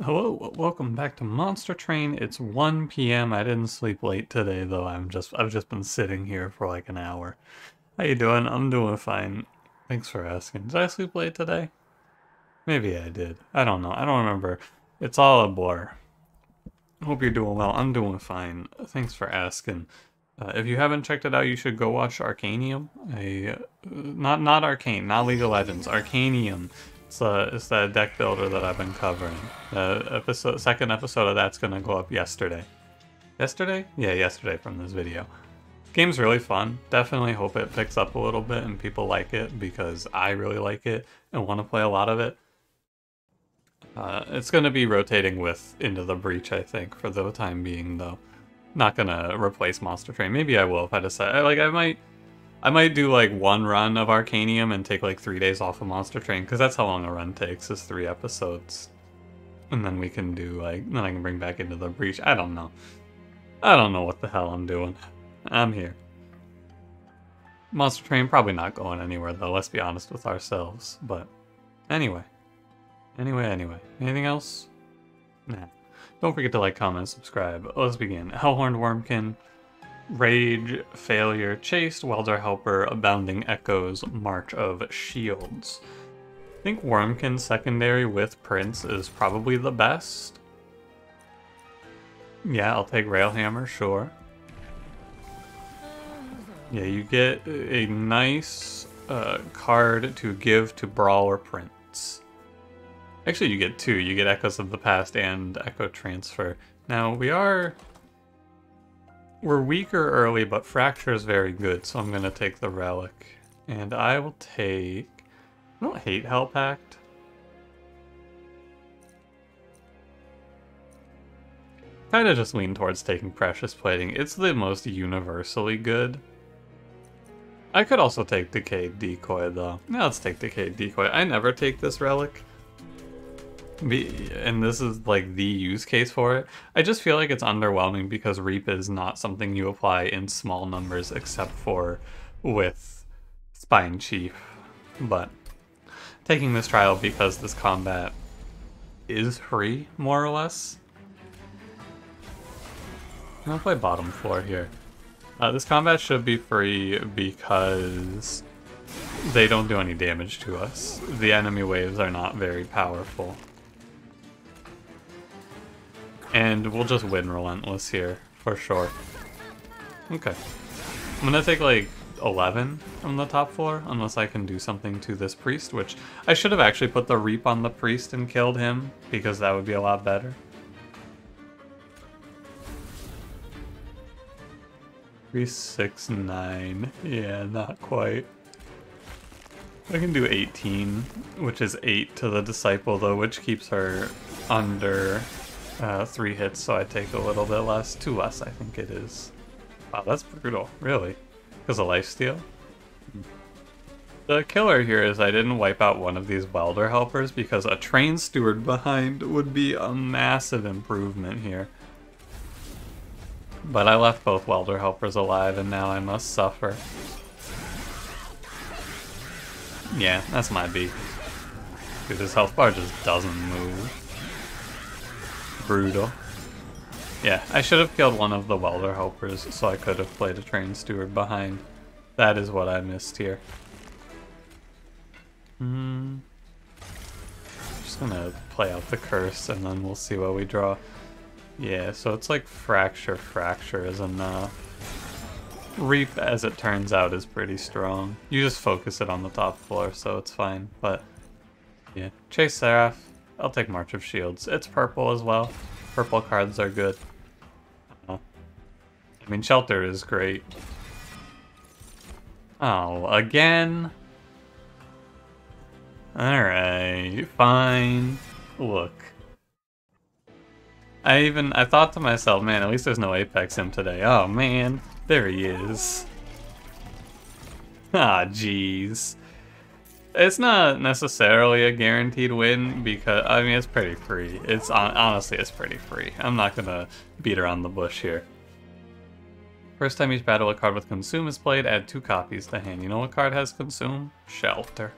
Hello, welcome back to Monster Train. It's 1 p.m. I didn't sleep late today though. I've just been sitting here for like an hour. How you doing? I'm doing fine. Thanks for asking. Did I sleep late today? Maybe I did. I don't know. I don't remember. It's all a blur. Hope you're doing well. I'm doing fine. Thanks for asking. If you haven't checked it out, you should go watch Arcanium. Not Arcane, not League of Legends. Arcanium. It's that deck builder that I've been covering. The second episode of that's gonna go up yesterday. Yesterday? Yeah, yesterday from this video. Game's really fun. Definitely hope it picks up a little bit and people like it because I really like it and want to play a lot of it. It's gonna be rotating with Into the Breach, I think, for the time being, though. Not gonna replace Monster Train. Maybe I will if I decide. I might do like one run of Arcanium and take like 3 days off of Monster Train, because that's how long a run takes, is 3 episodes. And then we can do then I can bring back Into the Breach. I don't know. I don't know what the hell I'm doing. I'm here. Monster Train probably not going anywhere though, let's be honest with ourselves. But anyway. Anyway. Anything else? Nah. Don't forget to like, comment, subscribe. Let's begin. Hellhorned Wurmkin. Rage, Failure, Chased, Welder Helper, Abounding Echoes, March of Shields. I think Wurmkin secondary with Prince is probably the best. Yeah, I'll take Railhammer, sure. Yeah, you get a nice card to give to Brawl or Prince. Actually, you get 2. You get Echoes of the Past and Echo Transfer. Now, we're weaker early, but Fracture is very good, so I'm going to take the Relic. And I will take... I don't hate Hell Pact. Kind of just lean towards taking Precious Plating. It's the most universally good. I could also take Decayed Decoy, though. Now let's take Decayed Decoy. I never take this Relic. And this is like the use case for it. I just feel like it's underwhelming because Reap is not something you apply in small numbers except for with Spine Chief. But taking this trial because this combat is free, more or less. I'll play bottom floor here. This combat should be free because they don't do any damage to us. The enemy waves are not very powerful. And we'll just win Relentless here, for sure. Okay. I'm gonna take like 11 on the top floor, unless I can do something to this Priest, which I should have actually put the Reap on the Priest and killed him, because that would be a lot better. 3, 6, 9. Yeah, not quite. I can do 18, which is 8 to the Disciple, though, which keeps her under 3 hits, so I take a little bit less. 2 less, I think it is. Wow, that's brutal, really. Because of lifesteal? The killer here is I didn't wipe out one of these Welder Helpers because a Train Steward behind would be a massive improvement here. But I left both Welder Helpers alive and now I must suffer. Yeah, that's my beat. Dude, this health bar just doesn't move. Brutal. Yeah, I should have killed one of the Welder Helpers so I could have played a Train Steward behind. That is what I missed here. Just gonna play out the curse and then we'll see what we draw. Yeah, so it's like Fracture is enough. Reap, as it turns out, is pretty strong. You just focus it on the top floor, so it's fine. But, yeah. Chase Seraph. I'll take March of Shields. It's purple as well. Purple cards are good. I mean, Shelter is great. Oh, again? Alright, fine. Look. I thought to myself, man, at least there's no Apex Imp today. Oh, man. There he is. Ah, jeez. It's not necessarily a guaranteed win because, I mean, it's pretty free. Honestly, it's pretty free. I'm not gonna beat around the bush here. First time each battle a card with Consume is played, add 2 copies to hand. You know what card has Consume? Shelter.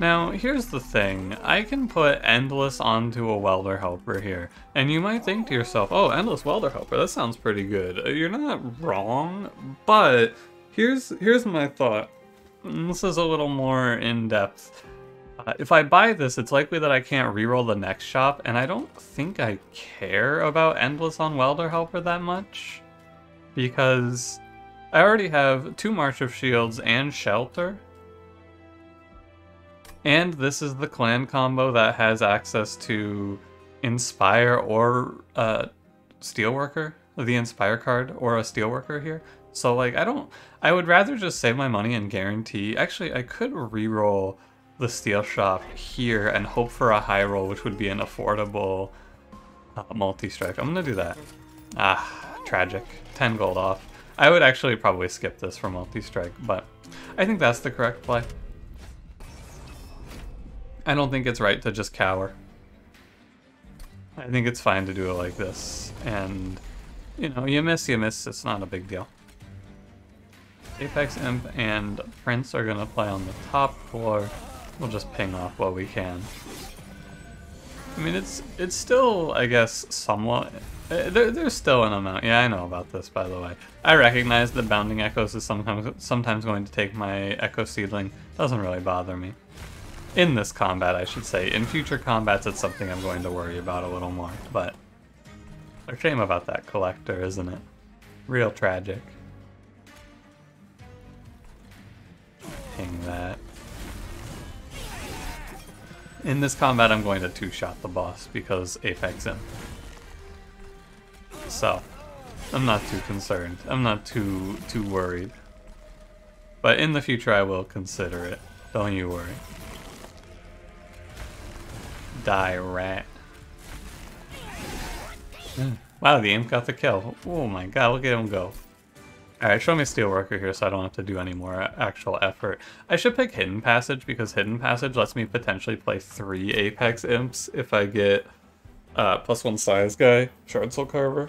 Now, here's the thing. I can put Endless onto a Welder Helper here, and you might think to yourself, oh, Endless Welder Helper, that sounds pretty good. You're not wrong, but here's my thought. This is a little more in-depth. If I buy this, it's likely that I can't reroll the next shop, and I don't think I care about Endless on Welder Helper that much, because I already have 2 March of Shields and Shelter. And this is the clan combo that has access to Inspire or Steelworker, the Inspire card, or a Steelworker here. So like I would rather just save my money and guarantee. Actually, I could reroll the Steel Shop here and hope for a high roll, which would be an affordable multi-strike. I'm gonna do that. Ah, tragic. 10 gold off. I would actually probably skip this for multi-strike, but I think that's the correct play. I don't think it's right to just cower. I think it's fine to do it like this. And, you know, you miss, it's not a big deal. Apex Imp and Prince are gonna play on the top floor. We'll just ping off what we can. I mean, it's still, I guess, somewhat... There's still an amount. Yeah, I know about this, by the way. I recognize that Bounding Echoes is sometimes going to take my Echo Seedling. Doesn't really bother me. In this combat, I should say. In future combats, it's something I'm going to worry about a little more, but a shame about that collector, isn't it? Real tragic. Ping that. In this combat, I'm going to 2-shot the boss because Apex Imp. So, I'm not too concerned. I'm not too worried. But in the future, I will consider it. Don't you worry. Die, rat. Wow, the imp got the kill. Oh my god, look at him go. Alright, show me Steelworker here so I don't have to do any more actual effort. I should pick Hidden Passage because Hidden Passage lets me potentially play 3 Apex Imps if I get +1 size guy, Shard Soul Carver.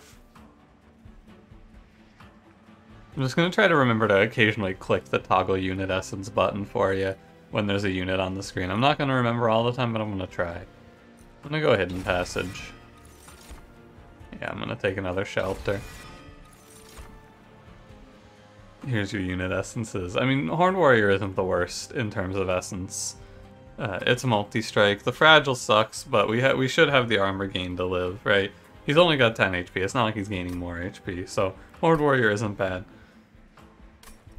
I'm just going to try to remember to occasionally click the toggle unit essence button for you when there's a unit on the screen. I'm not going to remember all the time, but I'm going to try. I'm going to go Hidden Passage. Yeah, I'm going to take another Shelter. Here's your unit essences. I mean, Horned Warrior isn't the worst in terms of essence. It's a multi-strike. The Fragile sucks, but we should have the armor gain to live, right? He's only got 10 HP. It's not like he's gaining more HP, so Horned Warrior isn't bad.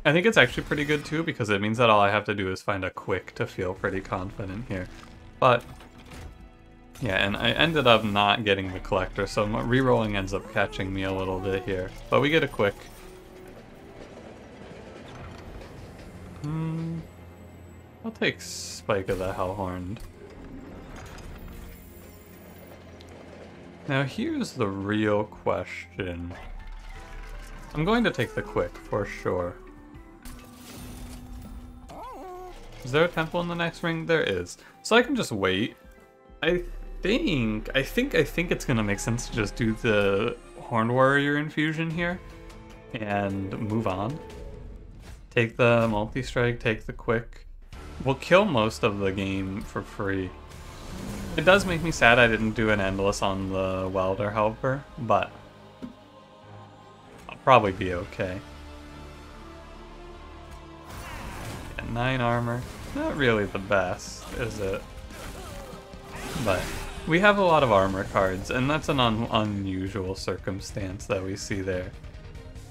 I think it's actually pretty good too, because it means that all I have to do is find a quick to feel pretty confident here. But yeah, and I ended up not getting the collector, so rerolling ends up catching me a little bit here. But we get a quick. I'll take Spike of the Hellhorned. Now here's the real question. I'm going to take the quick for sure. Is there a temple in the next ring? There is. So I can just wait. I think it's gonna make sense to just do the Horned Warrior infusion here and move on. Take the multi-strike, take the quick. We'll kill most of the game for free. It does make me sad I didn't do an endless on the Welder Helper, but I'll probably be okay. Yeah, 9 armor. Not really the best, is it? But we have a lot of armor cards, and that's an unusual circumstance that we see there.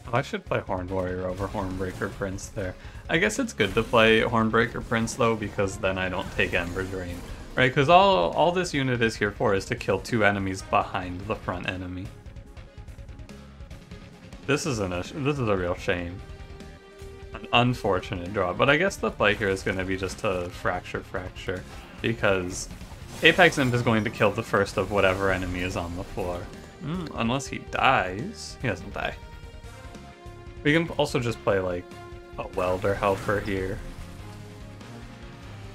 Oh, I should play Horned Warrior over Hornbreaker Prince there. I guess it's good to play Hornbreaker Prince though, because then I don't take Ember Drain. Right, because all this unit is here for is to kill 2 enemies behind the front enemy. This is a real shame. An unfortunate draw, but I guess the play here is going to be just to fracture, because Apex Imp is going to kill the first of whatever enemy is on the floor. Unless he dies. He doesn't die. We can also just play like a Welder Helper here.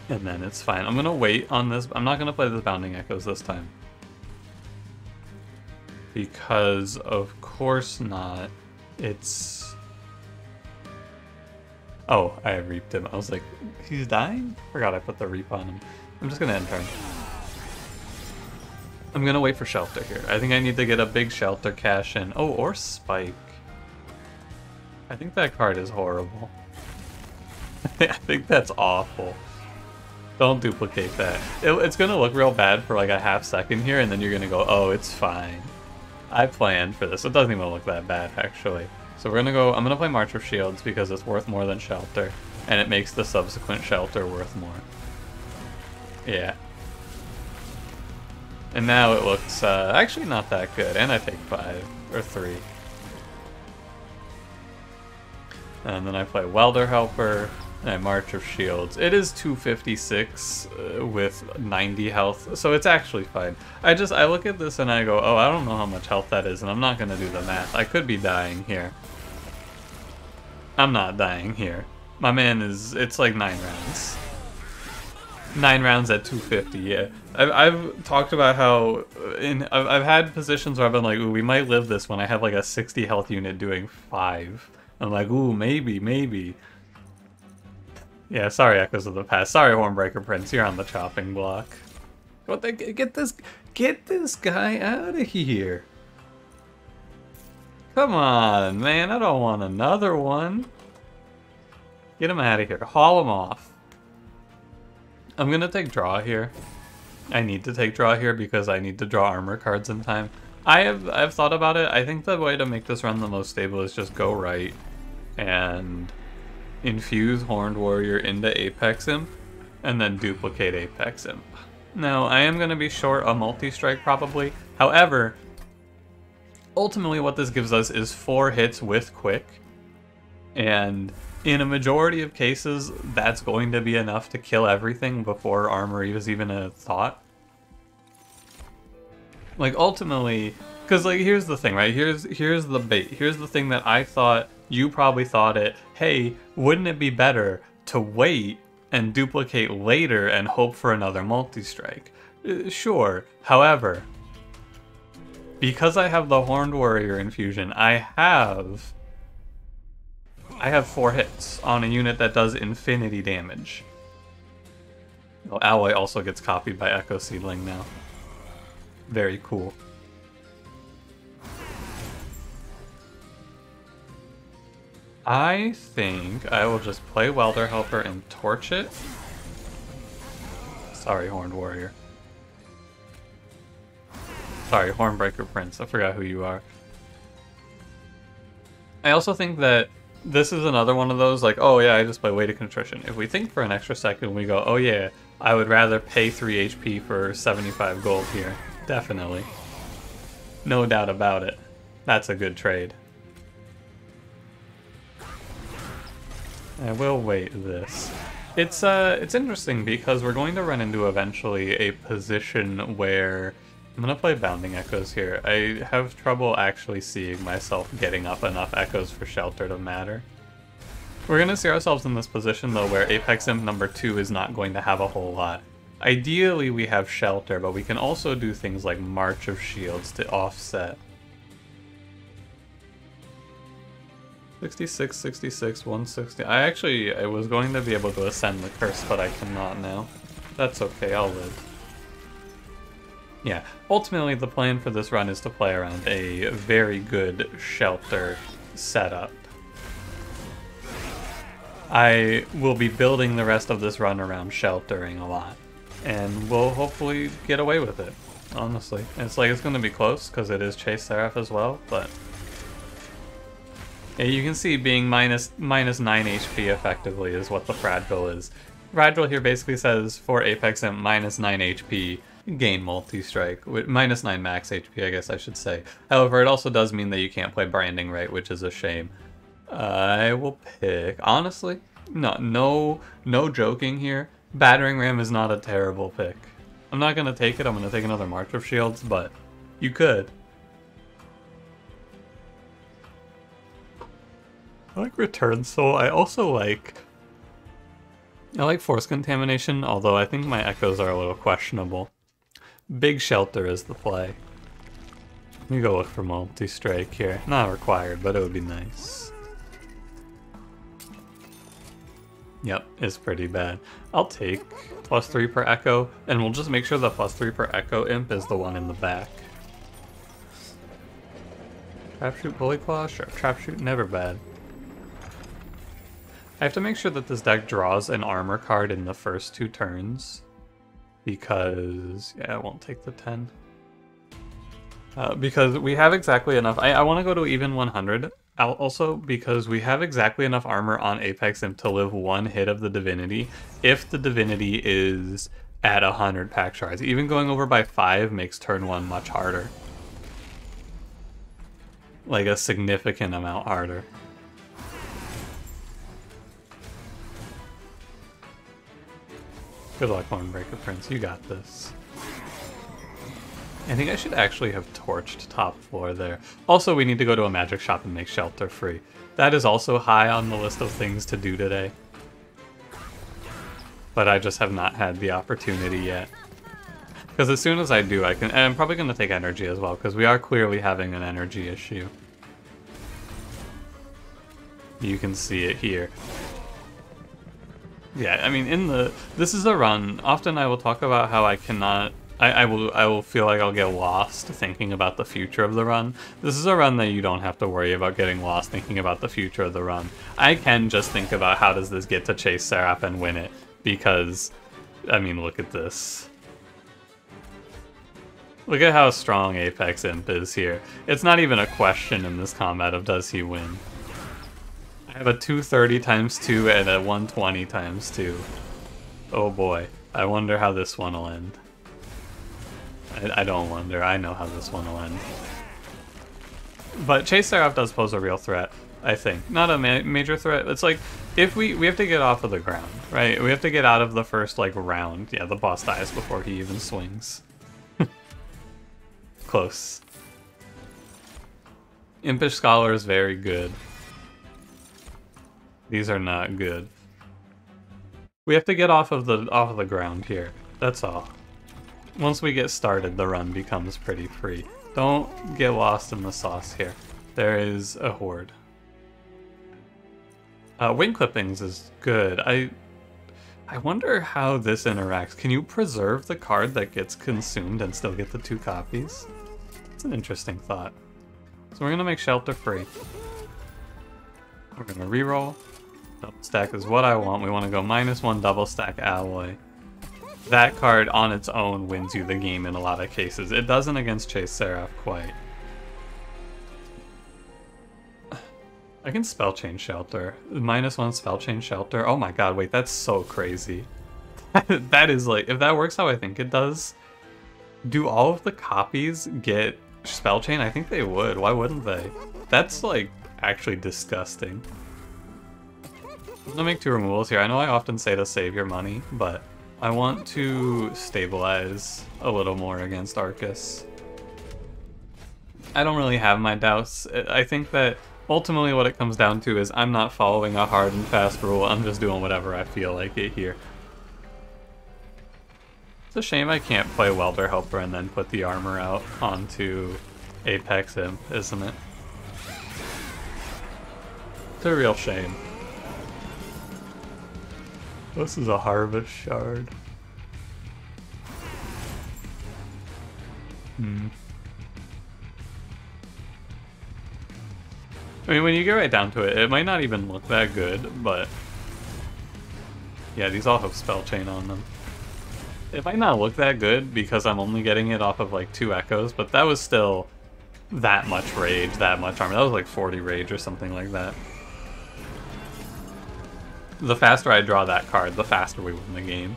And then it's fine. I'm gonna wait on this. I'm not gonna play the Bounding Echoes this time. Because of course not. It's... Oh, I reaped him. I was like, he's dying? Forgot I put the reap on him. I'm just gonna end turn. I'm gonna wait for shelter here. I think I need to get a big shelter cash in. Oh, or spike. I think that card is horrible. I think that's awful. Don't duplicate that. It's gonna look real bad for like a half second here, and then you're gonna go, oh, it's fine. I planned for this. It doesn't even look that bad, actually. So we're gonna go, I'm gonna play March of Shields because it's worth more than Shelter, and it makes the subsequent Shelter worth more. Yeah. And now it looks actually not that good, and I take 5, or 3. And then I play Welder Helper, and I March of Shields. It is 256 with 90 health, so it's actually fine. I look at this and I go, oh, I don't know how much health that is, and I'm not gonna do the math. I could be dying here. I'm not dying here. My man is, it's like 9 rounds. 9 rounds at 250, yeah. I've talked about how, I've had positions where I've been like, ooh, we might live this when I have like a 60 health unit doing 5. I'm like, ooh, maybe. Yeah, sorry, Echoes of the Past. Sorry, Hornbreaker Prince, you're on the chopping block. What the, get this guy out of here. Come on, man, I don't want another one. Get him out of here. Haul him off. I'm gonna take draw here. I need to take draw here because I need to draw armor cards in time. I've thought about it. I think the way to make this run the most stable is just go right and infuse Horned Warrior into Apex Imp and then duplicate Apex Imp. Now, I am going to be short a multi-strike probably. However, ultimately what this gives us is 4 hits with quick, and in a majority of cases that's going to be enough to kill everything before armor is even a thought. Like ultimately, because like here's the thing, right? Here's the bait. Here's the thing that I thought, you probably thought it, hey, wouldn't it be better to wait and duplicate later and hope for another multi-strike? Sure. However, because I have the Horned Warrior infusion, I have 4 hits on a unit that does infinity damage. Well, Alloy also gets copied by Echo Seedling now. Very cool. I think I will just play Welder Helper and torch it. Sorry, Horned Warrior. Sorry, Hornbreaker Prince. I forgot who you are. I also think that this is another one of those, like, oh yeah, I just play Weighted Contrition. If we think for an extra second, we go, oh yeah, I would rather pay 3 HP for 75 gold here. Definitely. No doubt about it. That's a good trade. I will wait this. It's interesting because we're going to run into eventually a position where I'm gonna play Bounding Echoes here. I have trouble actually seeing myself getting up enough Echoes for Shelter to matter. We're gonna see ourselves in this position though where Apex Imp number 2 is not going to have a whole lot. Ideally we have Shelter, but we can also do things like March of Shields to offset. 66, 66, 160. I was going to be able to ascend the curse, but I cannot now. That's okay, I'll live. Yeah, ultimately the plan for this run is to play around a very good Shelter setup. I will be building the rest of this run around sheltering a lot, and we'll hopefully get away with it, honestly. It's like it's going to be close because it is Chase Seraph as well, but yeah, you can see being minus 9 HP effectively is what the Fragile is. Fragile here basically says for Apex Imp minus 9 HP, gain multi-strike, minus 9 max HP I guess I should say. However, it also does mean that you can't play Branding right, which is a shame. I will pick, honestly, no joking here, Battering Ram is not a terrible pick. I'm not going to take it, I'm going to take another March of Shields, but you could. I like Return Soul. I also like Force Contamination, although I think my Echoes are a little questionable. Big Shelter is the play. Let me go look for multi-strike here. Not required, but it would be nice. Yep, it's pretty bad. I'll take +3 per echo, and we'll just make sure the +3 per echo imp is the one in the back. Trap shoot, bully claw, sure. Trap shoot, never bad. I have to make sure that this deck draws an armor card in the first 2 turns, because yeah, I won't take the 10. Because we have exactly enough. I want to go to even 100. Also, because we have exactly enough armor on Apex Imp to live 1 hit of the Divinity if the Divinity is at 100 pack shards. Even going over by 5 makes turn 1 much harder. Like a significant amount harder. Good luck, Hornbreaker Prince. You got this. I think I should actually have torched top floor there. Also, we need to go to a magic shop and make shelter free. That is also high on the list of things to do today. But I just have not had the opportunity yet. Because as soon as I do, I can... And I'm probably going to take energy as well, because we are clearly having an energy issue. You can see it here. Yeah, I mean, this is a run. Often I will talk about how I cannot... I will feel like I'll get lost thinking about the future of the run. This is a run that you don't have to worry about getting lost thinking about the future of the run. I can just think about how does this get to chase Seraph and win it, because, I mean, look at this. Look at how strong Apex Imp is here. It's not even a question in this combat of does he win. I have a 230 times 2 and a 120 times 2. Oh boy, I wonder how this one will end. I don't wonder, I know how this one will end. But Chase Seraph does pose a real threat, I think. Not a major threat, it's like, if we have to get off of the ground, right? We have to get out of the first, like, round. Yeah, the boss dies before he even swings. Close. Impish Scholar is very good. These are not good. We have to get off of the ground here, that's all. Once we get started, the run becomes pretty free. Don't get lost in the sauce here. There is a horde. Wing clippings is good. I wonder how this interacts. Can you preserve the card that gets consumed and still get the 2 copies? It's an interesting thought. So we're gonna make shelter free. We're gonna reroll. Double stack is what I want. We want to go -1 double stack alloy. That card on its own wins you the game in a lot of cases. It doesn't against Chase Seraph quite. I can spell chain shelter. -1 spell chain shelter. Oh my god, wait, that's so crazy. That is like, if that works how I think it does, do all of the copies get spell chain? I think they would. Why wouldn't they? That's like actually disgusting. I'm gonna make 2 removals here. I know I often say to save your money, but I want to stabilize a little more against Arcus. I don't really have my doubts. I think that ultimately what it comes down to is I'm not following a hard and fast rule, I'm just doing whatever I feel like it here. It's a shame I can't play Welder Helper and then put the armor out onto Apex Imp, isn't it? It's a real shame. This is a Harvest Shard. I mean, when you get right down to it, it might not even look that good, but... Yeah, these all have spell chain on them. It might not look that good because I'm only getting it off of like 2 echoes, but that was still that much rage, that much armor. That was like 40 rage or something like that. The faster I draw that card, the faster we win the game.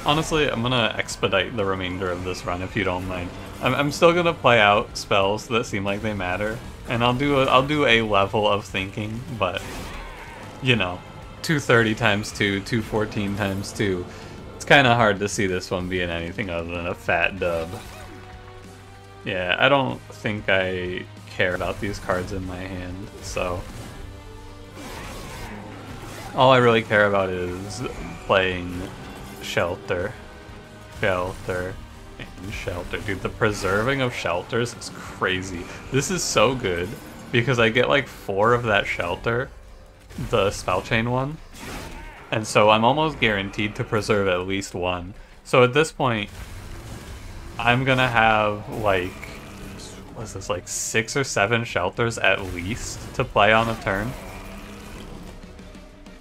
Honestly, I'm gonna expedite the remainder of this run if you don't mind. I'm still gonna play out spells that seem like they matter, and I'll do a level of thinking, but you know, 230 times 2, 214 times 2. It's kind of hard to see this one being anything other than a fat dub. Yeah, I don't think I care about these cards in my hand, so all I really care about is playing Shelter, Shelter, and Shelter. Dude, the preserving of shelters is crazy. This is so good because I get like 4 of that Shelter the spell chain one. And so I'm almost guaranteed to preserve at least one. So at this point, I'm gonna have like, what's this, like 6 or 7 shelters at least to play on a turn.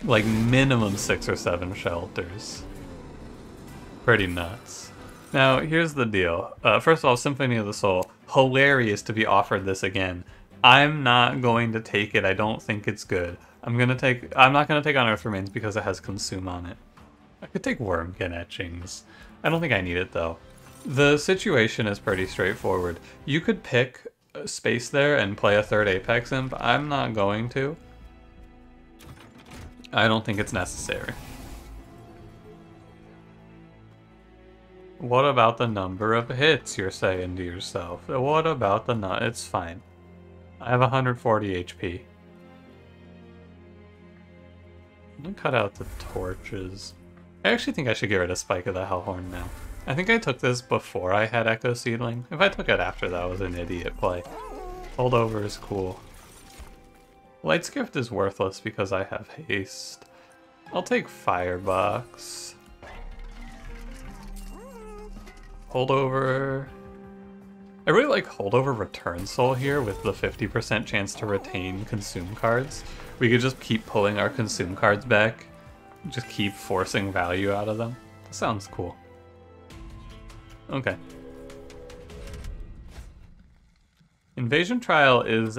Like minimum 6 or 7 shelters. Pretty nuts. Now, here's the deal. First of all, Symphony of the Soul. Hilarious to be offered this again. I'm not going to take it. I don't think it's good. I'm not gonna take on Earth Remains because it has Consume on it. I could take Wurmkin Etchings. I don't think I need it though. The situation is pretty straightforward. You could pick a space there and play a 3rd Apex Imp. I'm not going to. I don't think it's necessary. What about the number of hits, you're saying to yourself? What about the It's fine. I have 140 HP. I'm gonna cut out the torches. I actually think I should get rid of Spike of the Hellhorned now. I think I took this before I had Echo Seedling. If I took it after, that was an idiot play. Holdover is cool. Light's Gift is worthless because I have haste. I'll take Firebox. Holdover. I really like Holdover Return Soul here with the 50% chance to retain Consume cards. We could just keep pulling our Consume cards back. Just keep forcing value out of them. That sounds cool. Okay. Invasion Trial is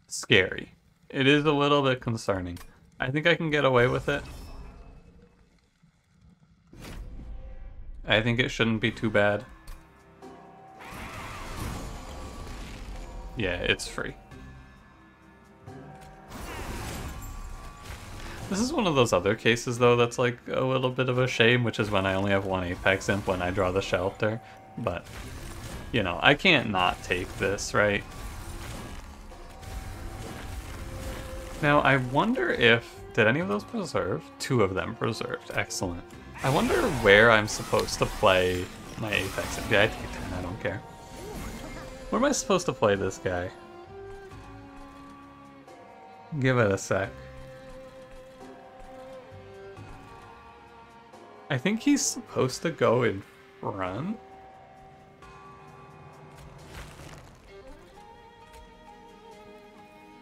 scary. It is a little bit concerning. I think I can get away with it. I think it shouldn't be too bad. Yeah, it's free. This is one of those other cases, though, that's like a little bit of a shame, which is when I only have 1 Apex Imp when I draw the shelter. But, you know, I can't not take this, right? Now, I wonder if... Did any of those preserve? 2 of them preserved. Excellent. I wonder where I'm supposed to play my Apex Imp. Yeah, I take 10, I don't care. Where am I supposed to play this guy? Give it a sec. I think he's supposed to go in front.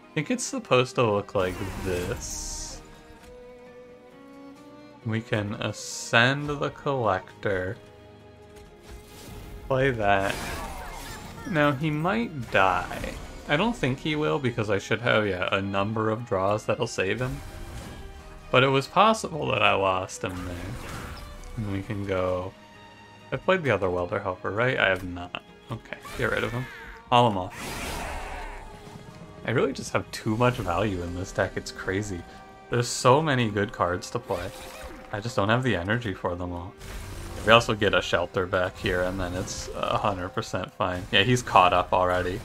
I think it's supposed to look like this. We can ascend the collector. Play that. Now, he might die. I don't think he will because I should have, yeah, a number of draws that'll save him. But it was possible that I lost him there. And we can go... I've played the other Welder Helper, right? I have not. Okay, get rid of him. Haul him off. I really just have too much value in this deck, it's crazy. There's so many good cards to play. I just don't have the energy for them all. We also get a shelter back here, and then it's 100% fine. Yeah, he's caught up already.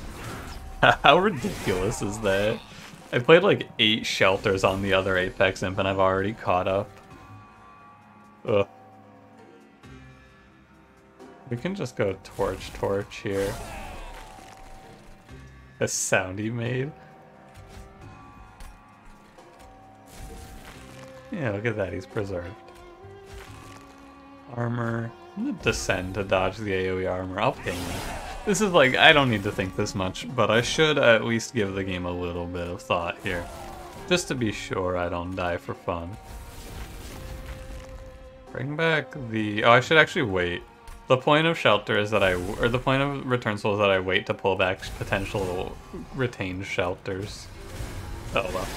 How ridiculous is that? I played like 8 shelters on the other Apex Imp, and I've already caught up. Ugh. We can just go torch here. The sound he made. Yeah, look at that, he's preserved. Armor. I'm gonna descend to dodge the AoE armor. I'll ping it. This is like, I don't need to think this much, but I should at least give the game a little bit of thought here. Just to be sure I don't die for fun. Bring back the... Oh, I should actually wait. The point of shelter is that the point of return soul is that I wait to pull back potential retained shelters. Oh well.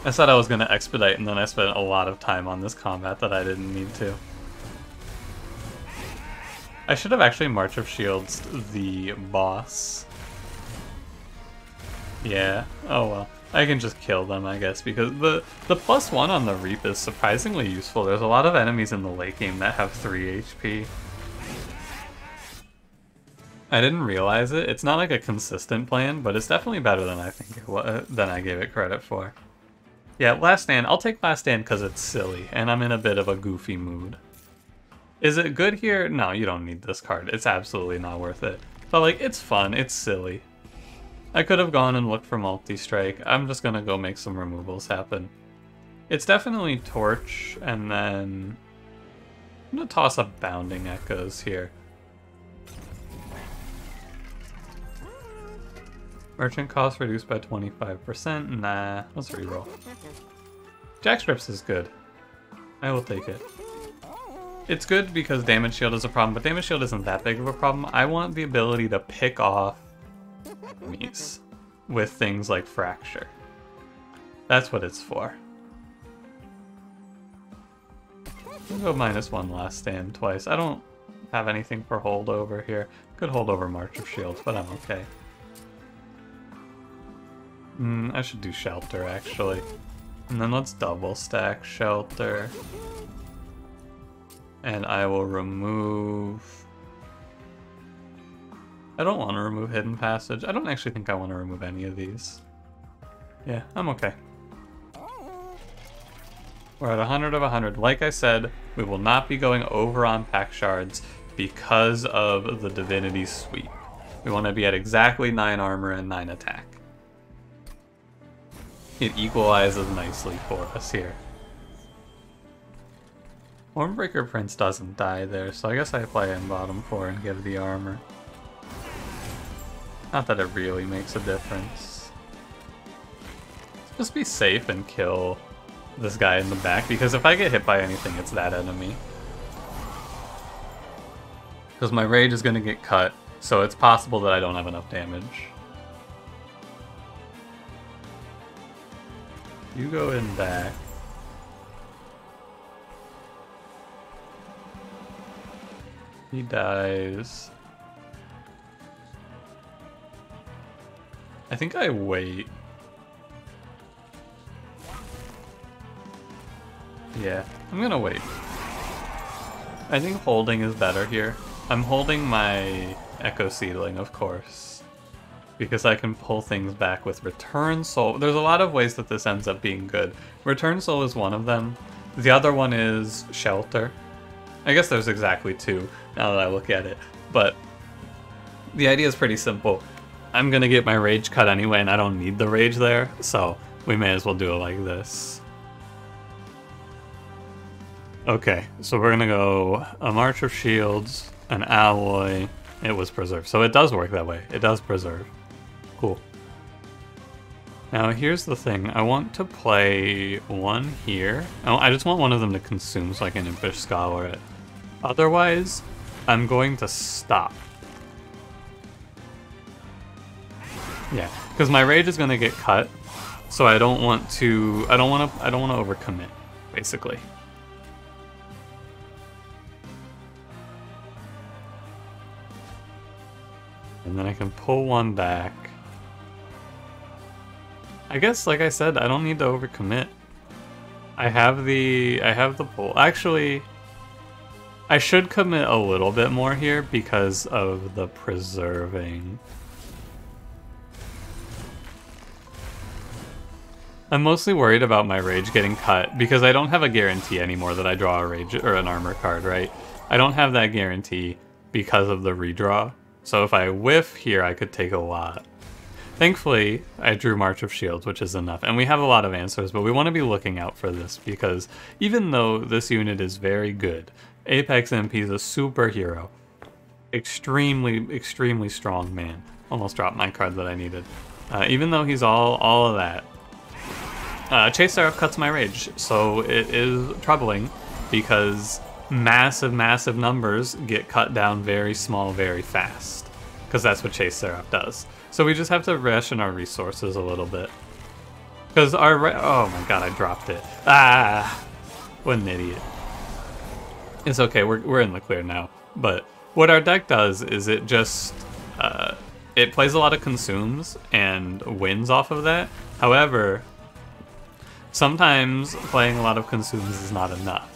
I said I was going to expedite, and then I spent a lot of time on this combat that I didn't need to. I should have actually March of Shields the boss. Yeah, oh well. I can just kill them, I guess, because the +1 on the Reap is surprisingly useful. There's a lot of enemies in the late game that have 3 HP. I didn't realize it. It's not like a consistent plan, but it's definitely better than I think it was, than I gave it credit for. Yeah, Last Stand. I'll take Last Stand because it's silly, and I'm in a bit of a goofy mood. Is it good here? No, you don't need this card. It's absolutely not worth it. But, like, it's fun. It's silly. I could have gone and looked for multi-strike. I'm just gonna go make some removals happen. It's definitely Torch, and then I'm gonna toss up Bounding Echoes here. Merchant cost reduced by 25%. Nah, let's reroll. Jackstrips is good. I will take it. It's good because damage shield is a problem, but damage shield isn't that big of a problem. I want the ability to pick off enemies with things like Fracture. That's what it's for. I'll go -1 last stand twice. I don't have anything for holdover here. Could hold over March of Shields, but I'm okay. I should do Shelter, actually. And then let's double stack Shelter. And I will remove... I don't want to remove Hidden Passage. I don't actually think I want to remove any of these. Yeah, I'm okay. We're at 100 of 100. Like I said, we will not be going over on pack shards because of the Divinity sweep. We want to be at exactly 9 armor and 9 attack. It equalizes nicely for us here. Wormbreaker Prince doesn't die there, so I guess I play in bottom 4 and give the armor. Not that it really makes a difference. Let's just be safe and kill this guy in the back, because if I get hit by anything, it's that enemy. Because my rage is going to get cut, so it's possible that I don't have enough damage. You go in back. He dies. I think I wait. Yeah, I'm gonna wait. I think holding is better here. I'm holding my Echo Seedling, of course, because I can pull things back with Return Soul. There's a lot of ways that this ends up being good. Return Soul is one of them. The other one is Shelter. I guess there's exactly 2 now that I look at it, but the idea is pretty simple. I'm gonna get my rage cut anyway, and I don't need the rage there, so we may as well do it like this. Okay, so we're gonna go a March of Shields, an Alloy. It was preserved, so it does work that way. It does preserve. Cool. Now here's the thing. I want to play one here. I just want one of them to consume so I can Impish Scholar it. Otherwise, I'm going to stop. Yeah, because my rage is going to get cut, so I don't want to. I don't want to overcommit, basically. And then I can pull one back. I guess, like I said, I don't need to overcommit. I have the pull. Actually, I should commit a little bit more here because of the preserving. I'm mostly worried about my rage getting cut because I don't have a guarantee anymore that I draw a rage or an armor card, right? I don't have that guarantee because of the redraw. So if I whiff here, I could take a lot. Thankfully, I drew March of Shields, which is enough. And we have a lot of answers, but we want to be looking out for this because even though this unit is very good, Apex MP is a superhero. Extremely, extremely strong man. Almost dropped my card that I needed. Even though he's all of that, Chase Seraph cuts my rage, so it is troubling because massive, massive numbers get cut down very small, very fast. Because that's what Chase Seraph does. So we just have to ration our resources a little bit. Because oh my god, I dropped it. Ah! What an idiot. It's okay, we're in the clear now. But what our deck does is it just... it plays a lot of consumes and wins off of that. However, sometimes playing a lot of consumes is not enough.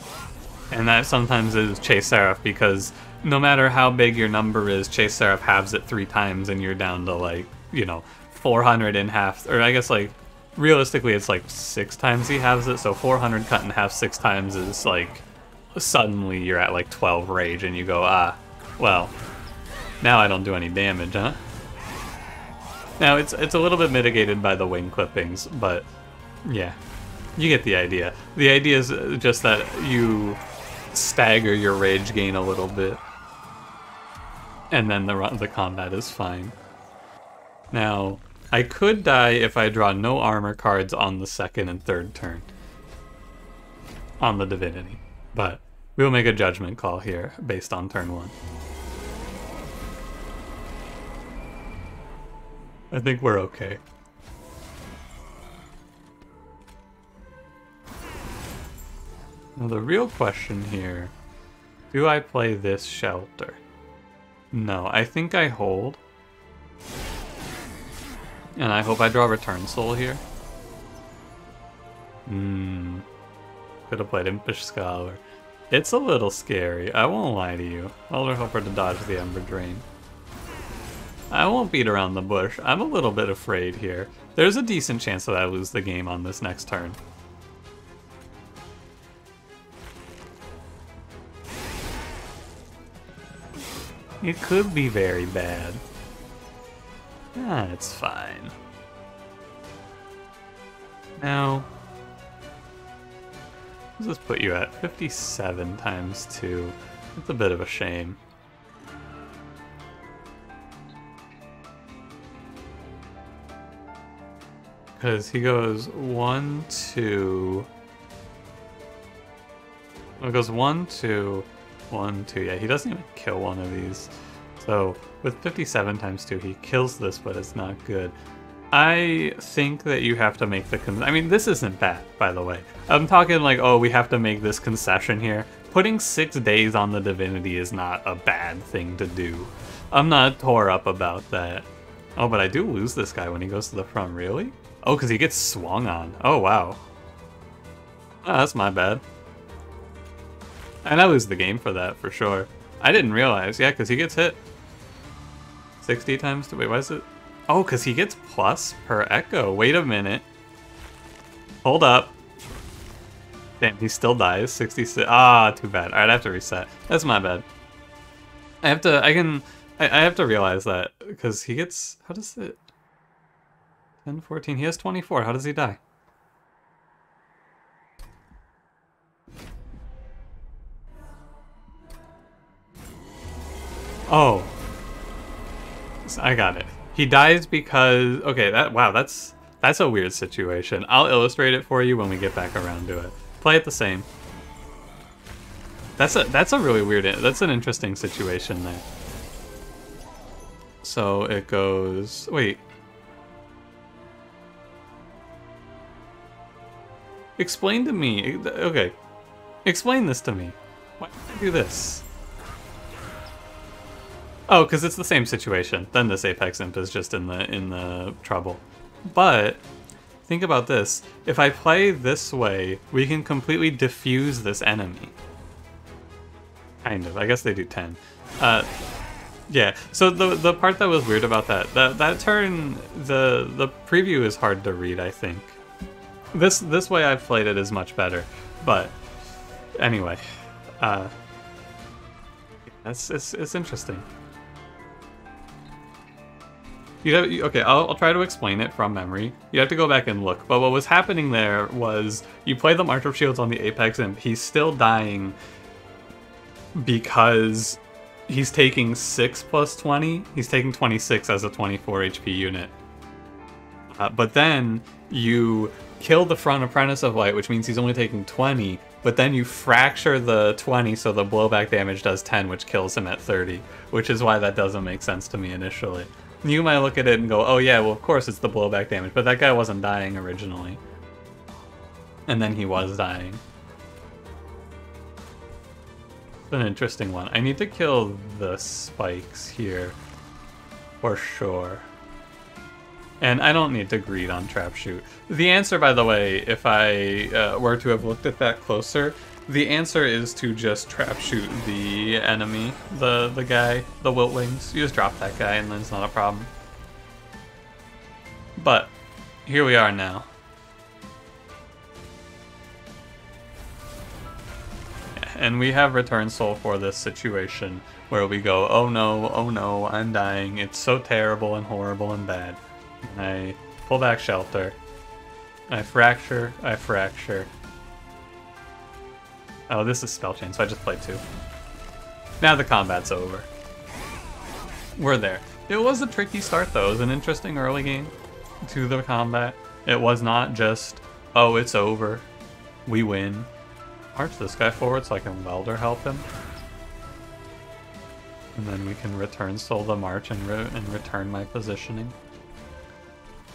And that sometimes is Chase Seraph, because no matter how big your number is, Chase Seraph halves it 3 times and you're down to, like, you know, 400 in half. Or I guess, like, realistically it's like 6 times he halves it, so 400 cut in half 6 times is like, suddenly you're at like 12 rage and you go, ah, well, now I don't do any damage, huh? Now, it's a little bit mitigated by the wing clippings, but yeah, you get the idea. The idea is just that you stagger your rage gain a little bit, and then the combat is fine. Now, I could die if I draw no armor cards on the second and third turn on the Divinity, but we will make a judgment call here based on turn 1. I think we're okay. Now the real question here, do I play this shelter? No, I think I hold. And I hope I draw Return Soul here. Could have played Impish Scholar. It's a little scary, I won't lie to you. Elder Helper to dodge the Ember Drain. I won't beat around the bush. I'm a little bit afraid here. There's a decent chance that I lose the game on this next turn. It could be very bad. Ah, it's fine. Now, let's just put you at 57 times 2. It's a bit of a shame. Because he goes 1, 2. It goes 1, 2, 1, 2. Yeah, he doesn't even kill one of these. So with 57 times 2, he kills this, but it's not good. I think that you have to make the I mean, this isn't bad, by the way. I'm talking like, oh, we have to make this concession here. Putting 6 days on the Divinity is not a bad thing to do. I'm not tore up about that. Oh, but I do lose this guy when he goes to the front, really? Oh, because he gets swung on. Oh, wow. Oh, that's my bad. And I lose the game for that, for sure. I didn't realize. Yeah, because he gets hit 60 times 2. Wait, why is it? Oh, because he gets plus per echo. Wait a minute. Hold up. Damn, he still dies. 66. Ah, too bad. Alright, I have to reset. That's my bad. I have to realize that, because he gets, how does it? 10, 14, he has 24. How does he die? Oh. I got it. He dies because, okay, that's a weird situation. I'll illustrate it for you when we get back around to it. Play it the same. That's a really weird, that's an interesting situation there. So it goes, wait. Explain to me, okay. Explain this to me. Why did I do this? Oh, because it's the same situation. Then this Apex Imp is just in the trouble. But think about this. If I play this way, we can completely diffuse this enemy. Kind of. I guess they do 10. Yeah. So the part that was weird about that turn, the preview is hard to read, I think. This way I've played it is much better. But anyway, it's interesting. Okay, I'll try to explain it from memory. You have to go back and look. But what was happening there was you play the March of Shields on the Apex Imp. He's still dying because he's taking 6 plus 20. He's taking 26 as a 24 HP unit. But then you kill the front Apprentice of Light, which means he's only taking 20. But then you fracture the 20 so the blowback damage does 10, which kills him at 30. Which is why that doesn't make sense to me initially. You might look at it and go, oh yeah, well of course it's the blowback damage, but that guy wasn't dying originally. And then he was dying. It's an interesting one. I need to kill the spikes here, for sure. And I don't need to greed on Trap Shoot. The answer, by the way, if I were to have looked at that closer, the answer is to just Trap Shoot the enemy, the guy, the Wiltwings. You just drop that guy and then it's not a problem. But here we are now. And we have Return Soul for this situation where we go, oh no, I'm dying. It's so terrible and horrible and bad. I pull back shelter. I fracture. I fracture. Oh, this is spell chain, so I just played 2. Now the combat's over. We're there. It was a tricky start, though. It was an interesting early game to the combat. It was not just, oh, it's over. We win. March this guy forward so I can welder help him. And then we can return Soul the March and return my positioning.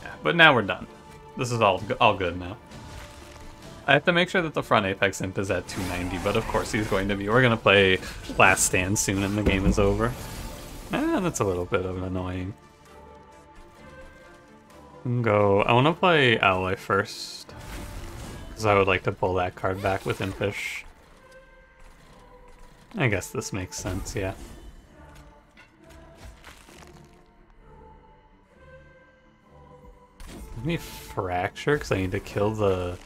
Yeah, but now we're done. This is all good now. I have to make sure that the front Apex Imp is at 290, but of course he's going to be. We're going to play Last Stand soon and the game is over. That's a little bit of annoying. I want to play Alloy first, because I would like to pull that card back with Impish. I guess this makes sense, yeah. Let me fracture, because I need to kill the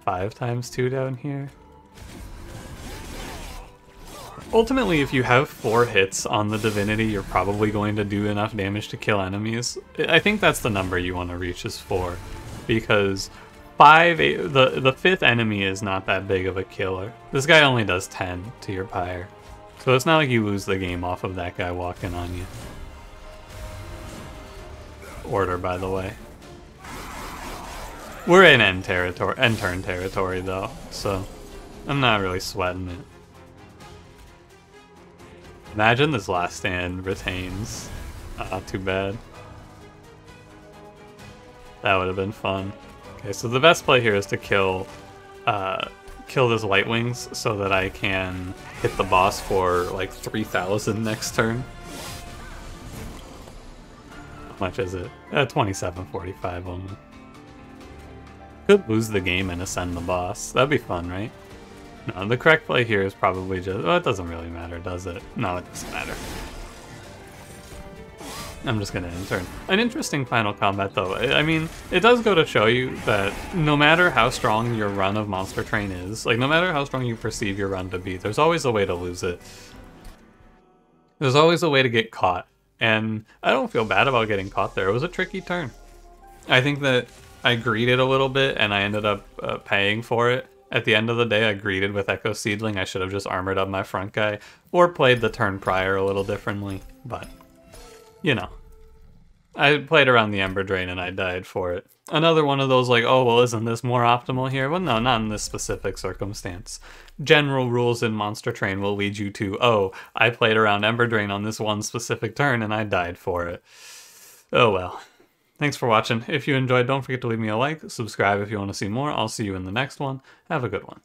5x2 down here. Ultimately, if you have 4 hits on the Divinity, you're probably going to do enough damage to kill enemies. I think that's the number you want to reach, is 4. Because the 5th enemy is not that big of a killer. This guy only does 10 to your pyre. So it's not like you lose the game off of that guy walking on you. Order, by the way. We're in end turn territory, though, so I'm not really sweating it. Imagine this Last Stand retains. Too bad. That would have been fun. Okay, so the best play here is to kill this Light Wings so that I can hit the boss for like 3,000 next turn. How much is it? 2745 only. Could lose the game and ascend the boss. That'd be fun, right? No, the correct play here is probably just... Oh, it doesn't really matter, does it? No, it doesn't matter. I'm just gonna end turn. An interesting final combat, though. I mean, it does go to show you that no matter how strong your run of Monster Train is, like, no matter how strong you perceive your run to be, there's always a way to lose it. There's always a way to get caught. And I don't feel bad about getting caught there. It was a tricky turn. I think that I greeted a little bit, and I ended up paying for it. At the end of the day, I greeted with Echo Seedling. I should have just armored up my front guy, or played the turn prior a little differently, but, you know. I played around the Ember Drain and I died for it. Another one of those like, oh, well, isn't this more optimal here? Well, no, not in this specific circumstance. General rules in Monster Train will lead you to, oh, I played around Ember Drain on this one specific turn and I died for it. Oh well. Thanks for watching. If you enjoyed, don't forget to leave me a like, subscribe if you want to see more. I'll see you in the next one. Have a good one.